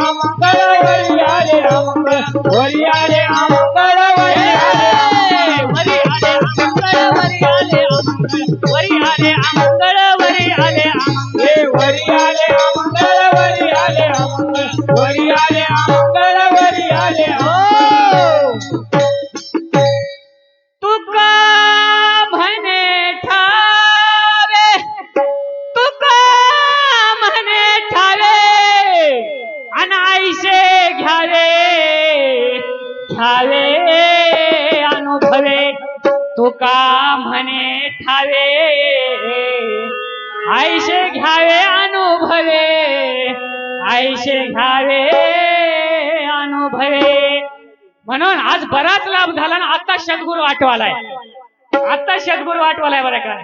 अमंगळ वरी आले अमंगळ वरी आले अमंगळ वरी आले वरी आले अमंगळ वरी आले अमंगळ वरी आले अमंगळ वरी आले अमंगळ वरी आले अमंगळ वरी आले अमंगळ वरी आले तुका म्हणे ठावे तुका म्हणे ठावे अनाईसे घ्यावे घ्यावे अनुभवे तुका म्हणे ठावे आईशे घ्यावे अनुभवे आईशे घ्यावे अनुभवे म्हणून आज बराच लाभ झाला ना आता सद्गुरू आठवालाय आता सद्गुरू आठवालाय बरं का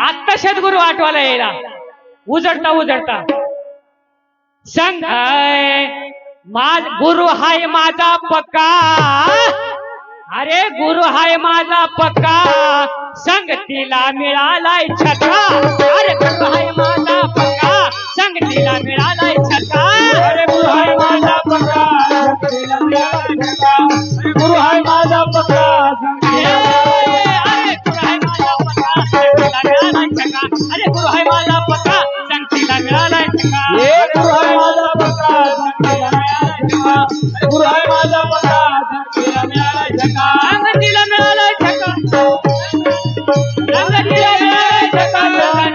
आता सद्गुरू आठवालाय यायला उजडता उजडता संग गुरु हाय माझा पक्का अरे गुरु हाय माझा पक्का संगतीला मिळालाय छक्का अरे गुरु हाय माझा पक्का संगतीला मिळालाय छक्का अरे गुरु हाय माझा पक्का संगतीला मिळालाय छक्का अरे गुरु हाय माझा पक्का अरे गुरु हाय माझा पक्का संगतीला मिळालाय छक्का गुरु हाय माझा पक्का संगतीला मिळालाय छक्का अरे गुरु हाय माझा पक्का संगतीला मिळालाय छक्का संगतीला मिळालाय छक्का संगतीला मिळालाय छक्का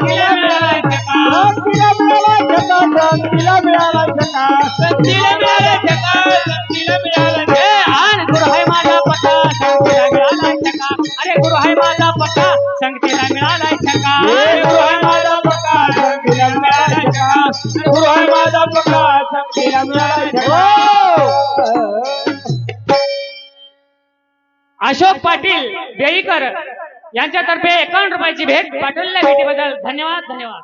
संगतीला मिळालाय छक्का संगतीला मिळालाय छक्का संगतीला मिळालाय छक्का संगतीला मिळालाय छक्का गुरु हाय माझा पक्का संगतीला मिळालाय छक्का अरे गुरु हाय माझा पक्का संगतीला मिळालाय छक्का गुरु हाय माझा पक्का संगतीला मिळालाय छक्का गुरु हाय माझा पक्का संगतीला मिळालाय छक्का अशोक पाटील बेळीकर यांच्यातर्फे 51 रुपयाची भेट पाठवलेल्या भेटीबद्दल धन्यवाद धन्यवाद.